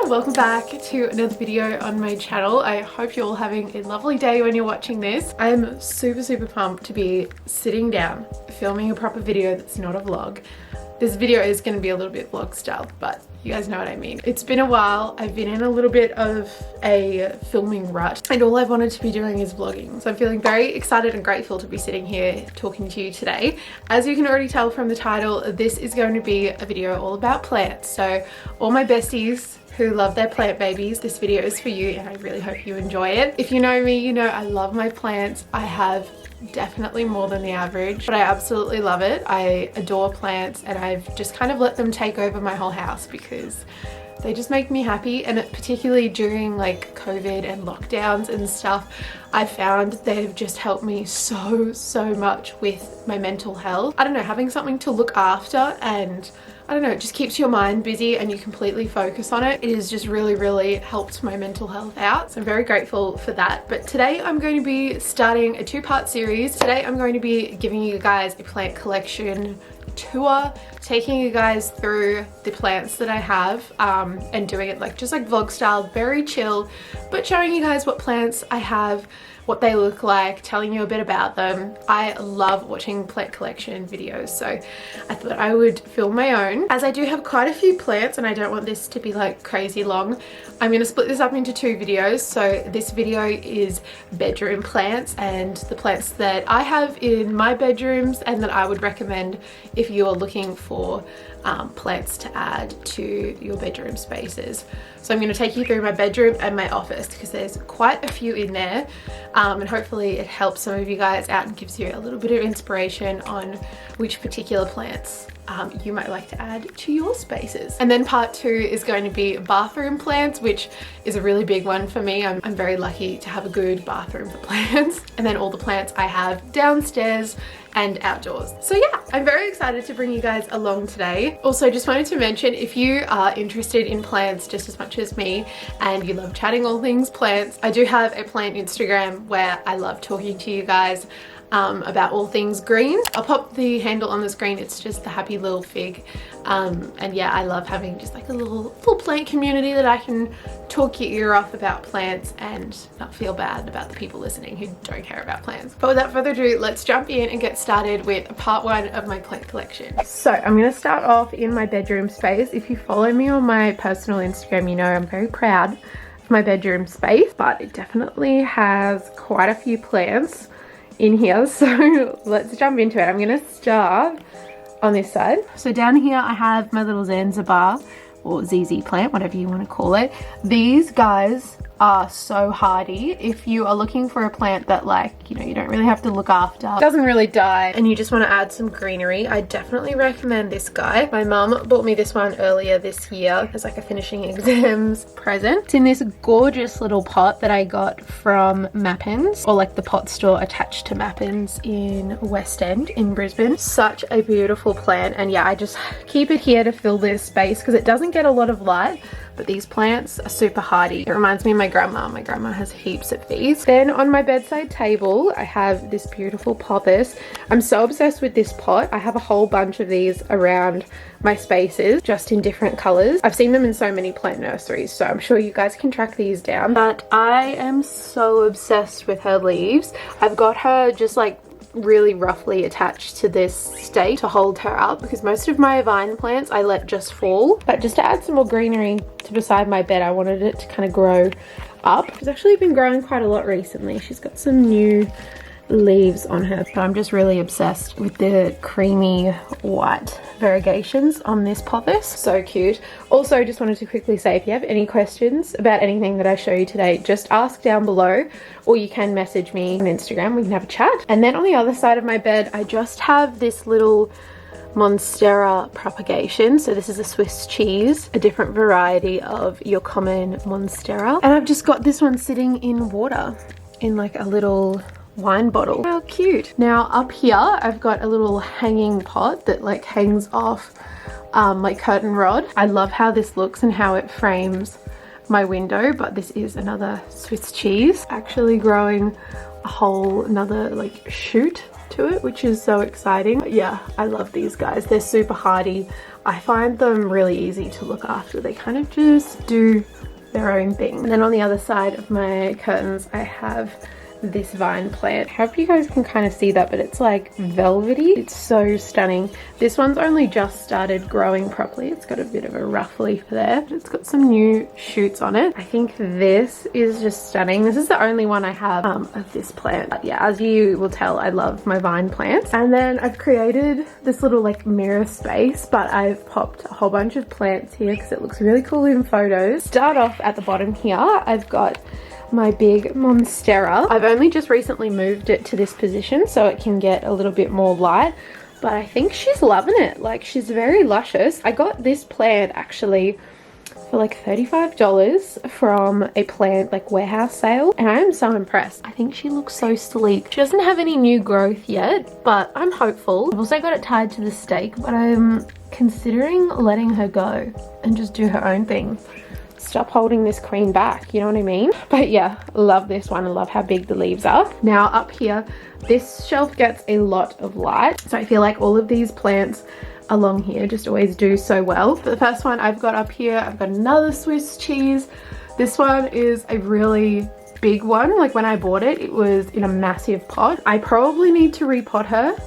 welcome back to another video on my channel. I hope you're all having a lovely day when you're watching this. I am super pumped to be sitting down filming a proper video that's not a vlog. This video is going to be a little bit vlog style, but you guys know what I mean. It's been a while. I've been in a little bit of a filming rut and all I've wanted to be doing is vlogging. So I'm feeling very excited and grateful to be sitting here talking to you today. As you can already tell from the title, this is going to be a video all about plants. So all my besties who love their plant babies, this video is for you and I really hope you enjoy it. If you know me, you know I love my plants. I have definitely more than the average, but I absolutely love it. I adore plants and I've just kind of let them take over my whole house because they just make me happy, and particularly during like COVID and lockdowns and stuff, I found they've just helped me so much with my mental health. I don't know, having something to look after and I don't know, it just keeps your mind busy and you completely focus on it. It has just really helped my mental health out. So I'm very grateful for that. But today I'm going to be starting a two-part series. Today I'm going to be giving you guys a plant collection tour, taking you guys through the plants that I have and doing it just like vlog style, very chill, but showing you guys what plants I have, what they look like, telling you a bit about them. I love watching plant collection videos, so I thought I would film my own. As I do have quite a few plants and I don't want this to be like crazy long, I'm going to split this up into two videos. So this video is bedroom plants and the plants that I have in my bedrooms and that I would recommend if you are looking for plants to add to your bedroom spaces. So I'm going to take you through my bedroom and my office because there's quite a few in there, and hopefully it helps some of you guys out and gives you a little bit of inspiration on which particular plants you might like to add to your spaces. And then part two is going to be bathroom plants, which is a really big one for me. I'm very lucky to have a good bathroom for plants. And then all the plants I have downstairs and outdoors. So yeah, I'm very excited to bring you guys along today. Also, just wanted to mention, if you are interested in plants just as much as me and you love chatting all things plants, I do have a plant Instagram where I love talking to you guys about all things green. I'll pop the handle on the screen. It's just the Happy Little Fig. And yeah, I love having just like a little plant community that I can talk your ear off about plants and not feel bad about the people listening who don't care about plants. But without further ado, let's jump in and get started with part one of my plant collection. So I'm going to start off in my bedroom space. If you follow me on my personal Instagram, you know I'm very proud of my bedroom space, but it definitely has quite a few plants in here, so let's jump into it. I'm going to start on this side. So down here I have my little Zanzibar or ZZ plant, whatever you want to call it. These guys are so hardy. If you are looking for a plant that you don't really have to look after, doesn't really die, and you just want to add some greenery, I definitely recommend this guy. My mum bought me this one earlier this year as like a finishing exams present. It's in this gorgeous little pot that I got from Mappins, or like the pot store attached to Mappins in West End in Brisbane. Such a beautiful plant, and yeah, I just keep it here to fill this space because it doesn't get a lot of light. But these plants are super hardy. It reminds me of my grandma. My grandma has heaps of these. Then on my bedside table, I have this beautiful pothos. I'm so obsessed with this pot. I have a whole bunch of these around my spaces, just in different colors. I've seen them in so many plant nurseries, so I'm sure you guys can track these down. But I am so obsessed with her leaves. I've got her just like really roughly attached to this stake to hold her up because most of my vine plants I let just fall. But just to add some more greenery to beside my bed, I wanted it to kind of grow up. She's actually been growing quite a lot recently. She's got some new leaves on her. So I'm just really obsessed with the creamy white variegations on this pothos. So cute. Also, just wanted to quickly say, if you have any questions about anything that I show you today, just ask down below, or you can message me on Instagram. We can have a chat. And then on the other side of my bed, I just have this little Monstera propagation. So this is a Swiss cheese, a different variety of your common Monstera. And I've just got this one sitting in water in like a little wine bottle. How cute. Now up here I've got a little hanging pot that like hangs off my curtain rod. I love how this looks and how it frames my window, but this is another Swiss cheese actually growing a whole another like shoot to it, which is so exciting. But yeah, I love these guys. They're super hardy. I find them really easy to look after. They kind of just do their own thing. And then on the other side of my curtains, I have this vine plant. I hope you guys can kind of see that, but it's like velvety. It's so stunning. This one's only just started growing properly. It's got a bit of a rough leaf there, but it's got some new shoots on it. I think this is just stunning. This is the only one I have of this plant. But yeah, as you will tell, I love my vine plants. And then I've created this little like mirror space, but I've popped a whole bunch of plants here because it looks really cool in photos. Start off at the bottom here. I've got my big monstera. I've only just recently moved it to this position so it can get a little bit more light, but I think she's loving it. Like, she's very luscious. I got this plant actually for like $35 from a plant like warehouse sale, and I am so impressed. I think she looks so sleek. She doesn't have any new growth yet, but I'm hopeful. I've also got it tied to the stake, but I'm considering letting her go and just do her own thing. Stop holding this queen back, you know what I mean? But yeah, love this one. I love how big the leaves are. Now up here, this shelf gets a lot of light, so I feel like all of these plants along here just always do so well. For the first one I've got up here, I've got another Swiss cheese. This one is a really big one. Like when I bought it, it was in a massive pot. I probably need to repot her.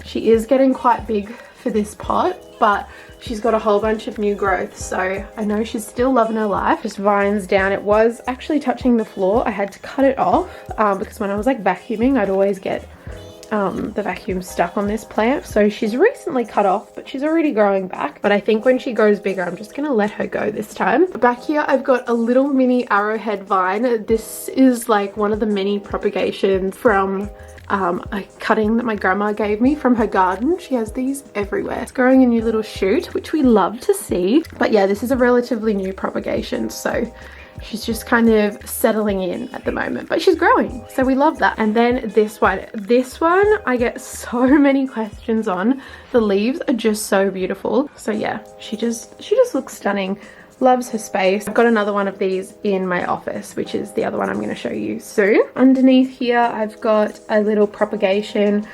She is getting quite big for this pot, but she's got a whole bunch of new growth, so I know she's still loving her life. Just vines down. It was actually touching the floor. I had to cut it off because when I was like vacuuming, I'd always get the vacuum stuck on this plant. So she's recently cut off, but she's already growing back. But I think when she grows bigger, I'm just gonna let her go this time. Back here, I've got a little mini arrowhead vine. This is like one of the mini propagations from a cutting that my grandma gave me from her garden. She has these everywhere. It's growing a new little shoot, which we love to see. But yeah, this is a relatively new propagation, so she's just kind of settling in at the moment, but she's growing, so we love that. And then this one I get so many questions on. The leaves are just so beautiful. So yeah, she just looks stunning. Loves her space. I've got another one of these in my office, which is the other one I'm going to show you soon. Underneath here, I've got a little propagation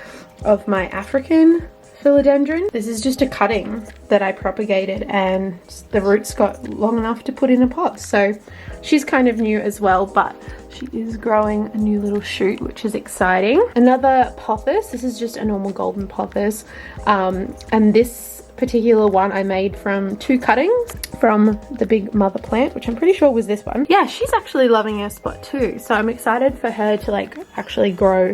of my African philodendron. This is just a cutting that I propagated, and the roots got long enough to put in a pot. So she's kind of new as well, but she is growing a new little shoot, which is exciting. Another pothos. This is just a normal golden pothos, and this particular one I made from 2 cuttings from the big mother plant, which I'm pretty sure was this one. Yeah, she's actually loving her spot too, so I'm excited for her to like actually grow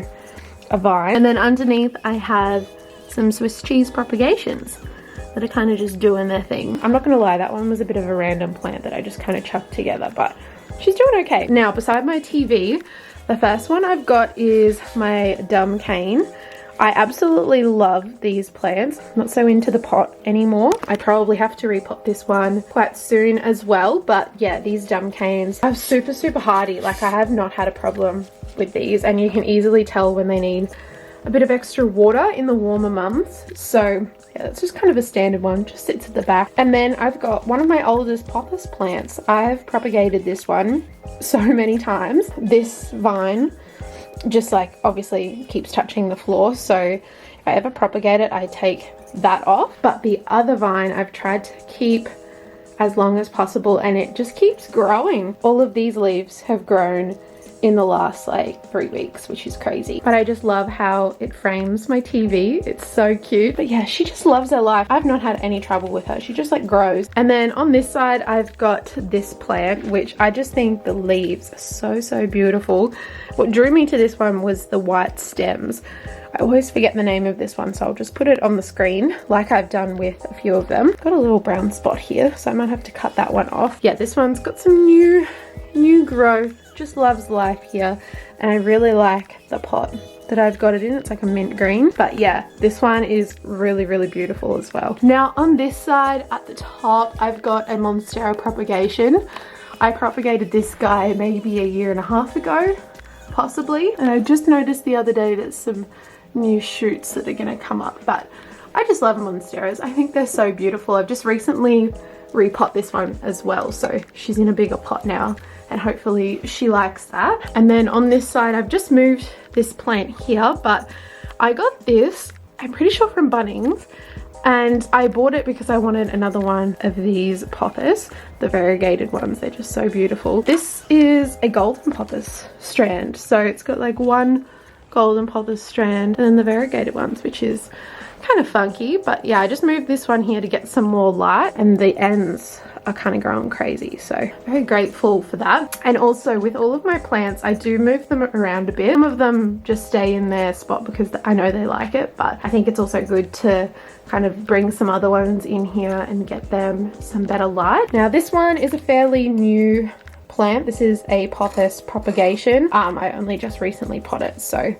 a vine. And then underneath I have some Swiss cheese propagations that are kind of just doing their thing. I'm not gonna lie, that one was a bit of a random plant that I just kind of chucked together, but she's doing okay. Now beside my TV, the first one I've got is my dumb cane. I absolutely love these plants. I'm not so into the pot anymore. I probably have to repot this one quite soon as well. But yeah, these dumb canes are super hardy. Like, I have not had a problem with these, and you can easily tell when they need a bit of extra water in the warmer months. So yeah, that's just kind of a standard one, just sits at the back. And then I've got one of my oldest pothos plants. I've propagated this one so many times. This vine just like obviously keeps touching the floor, so if I ever propagate it, I take that off. But the other vine I've tried to keep as long as possible, and it just keeps growing. All of these leaves have grown in the last like 3 weeks, which is crazy. But I just love how it frames my TV. It's so cute. But yeah, she just loves her life. I've not had any trouble with her. She just like grows. And then on this side, I've got this plant, which I just think the leaves are so beautiful. What drew me to this one was the white stems. I always forget the name of this one, so I'll just put it on the screen like I've done with a few of them. Got a little brown spot here, so I might have to cut that one off. Yeah, this one's got some new growth. Just loves life here, and I really like the pot that I've got it in. It's like a mint green. But yeah, this one is really beautiful as well. Now on this side at the top, I've got a monstera propagation. I propagated this guy maybe a 1.5 years ago, possibly, and I just noticed the other day there's some new shoots that are gonna come up. But I just love monsteras. I think they're so beautiful. I've just recently repot this one as well, so she's in a bigger pot now, and hopefully she likes that. And then on this side, I've just moved this plant here, but I got this, I'm pretty sure from Bunnings, and I bought it because I wanted another one of these pothos, the variegated ones. They're just so beautiful. This is a golden pothos strand, so it's got like one golden pothos strand and then the variegated ones, which is kind of funky. But yeah, I just moved this one here to get some more light, and the ends are kind of growing crazy, so very grateful for that. And also with all of my plants, I do move them around a bit. Some of them just stay in their spot because I know they like it, but I think it's also good to kind of bring some other ones in here and get them some better light. Now this one is a fairly new plant. This is a pothos propagation. I only just recently potted, so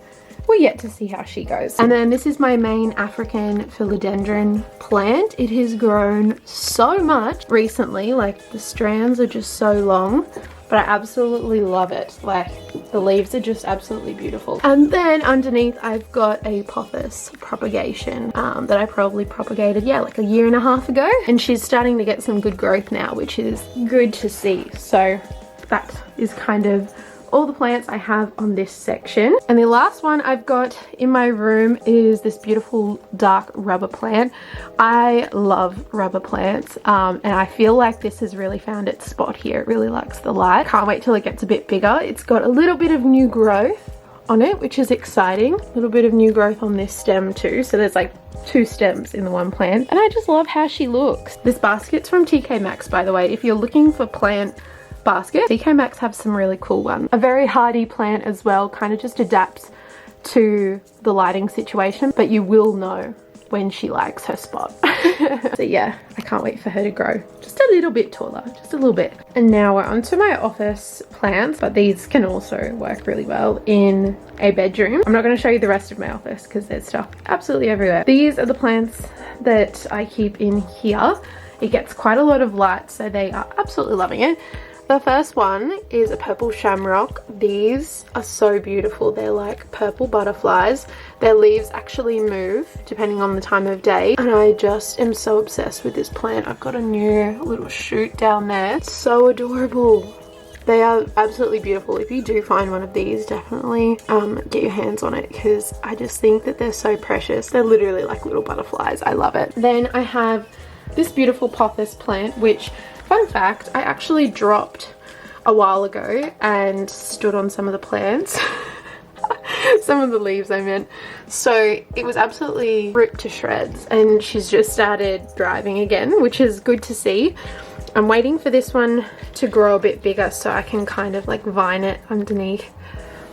we're yet to see how she goes. And then this is my main African philodendron plant. It has grown so much recently, like the strands are just so long, but I absolutely love it. Like the leaves are just absolutely beautiful. And then underneath I've got a pothos propagation that I probably propagated, yeah, like a year and a half ago. And she's starting to get some good growth now, which is good to see. So that is kind of all the plants I have on this section. And the last one I've got in my room is this beautiful dark rubber plant. I love rubber plants, and I feel like this has really found its spot here. It really likes the light. Can't wait till it gets a bit bigger. It's got a little bit of new growth on it, which is exciting. A little bit of new growth on this stem too, so there's like 2 stems in the one plant, and I just love how she looks. This basket's from TK Maxx, by the way. If you're looking for plant basket, TK Maxx have some really cool ones. A very hardy plant as well, kind of just adapts to the lighting situation, but you will know when she likes her spot. So yeah, I can't wait for her to grow just a little bit taller, just a little bit. And now we're onto my office plants, but these can also work really well in a bedroom. I'm not going to show you the rest of my office because there's stuff absolutely everywhere. These are the plants that I keep in here. It gets quite a lot of light, so they are absolutely loving it. The first one is a purple shamrock. These are so beautiful. They're like purple butterflies. Their leaves actually move depending on the time of day. And I just am so obsessed with this plant. I've got a new little shoot down there. It's so adorable. They are absolutely beautiful. If you do find one of these, definitely get your hands on it, because I just think that they're so precious. They're literally like little butterflies. I love it. Then I have this beautiful pothos plant, which, fun fact, I actually dropped a while ago and stood on some of the plants. Some of the leaves I meant. So it was absolutely ripped to shreds, and she's just started thriving again, which is good to see. I'm waiting for this one to grow a bit bigger so I can kind of like vine it underneath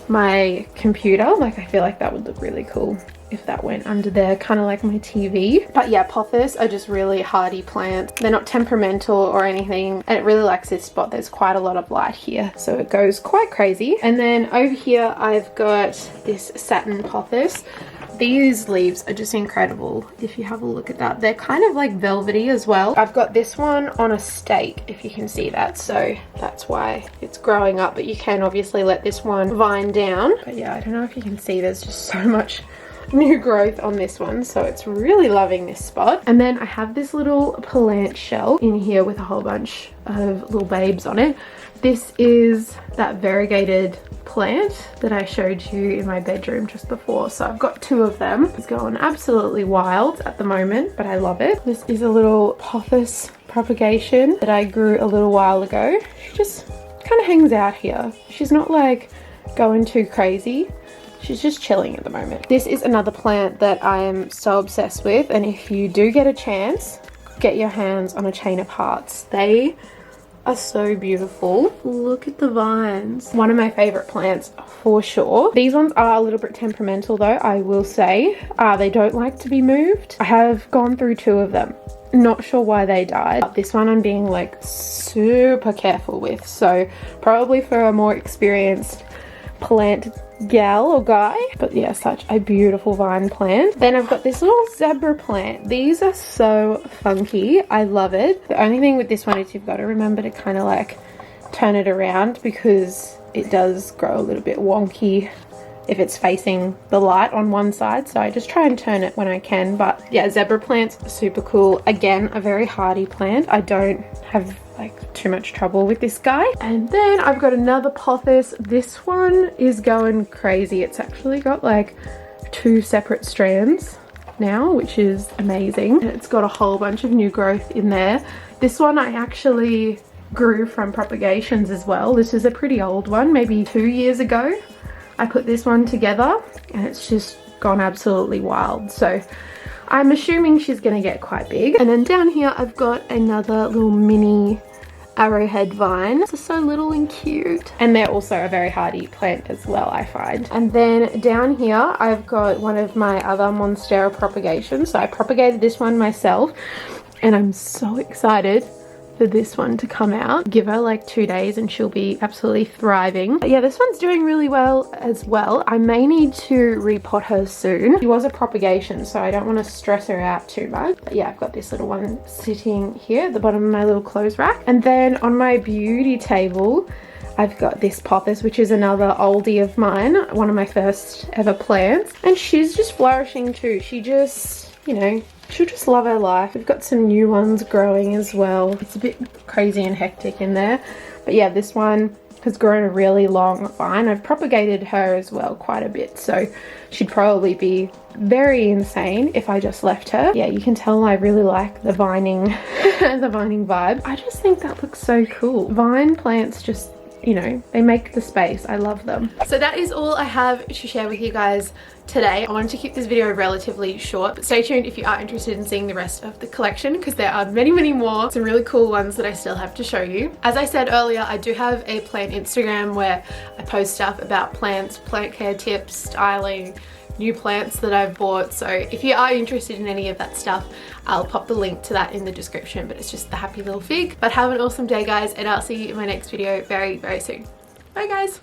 my computer. Like I feel like that would look really cool if that went under there, kind of like my TV. But yeah, pothos are just really hardy plants. They're not temperamental or anything, and it really likes this spot. There's quite a lot of light here, so it goes quite crazy. And then over here I've got this satin pothos. These leaves are just incredible. If you have a look at that, they're kind of like velvety as well. I've got this one on a stake, if you can see that, so that's why it's growing up, but you can obviously let this one vine down. But yeah, I don't know if you can see, there's just so much new growth on this one, so it's really loving this spot. And then I have this little plant shell in here with a whole bunch of little babes on it. This is that variegated plant that I showed you in my bedroom just before, so I've got 2 of them. It's going absolutely wild at the moment, but I love it. This is a little pothos propagation that I grew a little while ago. She just kind of hangs out here. She's not like going too crazy. She's just chilling at the moment. This is another plant that I am so obsessed with, and if you do get a chance, get your hands on a chain of hearts. They are so beautiful. Look at the vines. One of my favorite plants for sure. These ones are a little bit temperamental though, I will say. They don't like to be moved. I have gone through 2 of them. Not sure why they died. But this one I'm being like super careful with, so probably for a more experienced plant gal or guy. But yeah, such a beautiful vine plant. Then I've got this little zebra plant. These are so funky. I love it. The only thing with this one is you've got to remember to kind of like turn it around, because it does grow a little bit wonky if it's facing the light on one side, so I just try and turn it when I can. But yeah, zebra plants are super cool. Again, a very hardy plant. I don't have like too much trouble with this guy. And then I've got another pothos. This one is going crazy. It's actually got like 2 separate strands now, which is amazing. And it's got a whole bunch of new growth in there. This one I actually grew from propagations as well. This is a pretty old one, maybe 2 years ago. I put this one together and it's just gone absolutely wild. So I'm assuming she's gonna get quite big. And then down here I've got another little mini arrowhead vine. They're so little and cute. And they're also a very hardy plant as well, I find. And then down here I've got one of my other Monstera propagations. So I propagated this one myself and I'm so excited for this one to come out. Give her like 2 days and she'll be absolutely thriving. But yeah, this one's doing really well as well. I may need to repot her soon. She was a propagation, so I don't want to stress her out too much. But yeah, I've got this little one sitting here at the bottom of my little clothes rack. And then on my beauty table, I've got this pothos, which is another oldie of mine, one of my first ever plants. And she's just flourishing too. She just, you know, she'll just love her life. We've got some new ones growing as well. It's a bit crazy and hectic in there. But yeah, this one has grown a really long vine. I've propagated her as well quite a bit. So she'd probably be very insane if I just left her. Yeah, you can tell I really like the vining, the vining vibe. I just think that looks so cool. Vine plants just, you know, they make the space. I love them. So that is all I have to share with you guys today. I wanted to keep this video relatively short, but stay tuned if you are interested in seeing the rest of the collection, because there are many, many more, some really cool ones that I still have to show you. As I said earlier, I do have a plant Instagram where I post stuff about plants, plant care tips, styling, new plants that I've bought. So if you are interested in any of that stuff, I'll pop the link to that in the description, but it's just the happy little fig. But have an awesome day, guys, and I'll see you in my next video very, very soon. Bye, guys.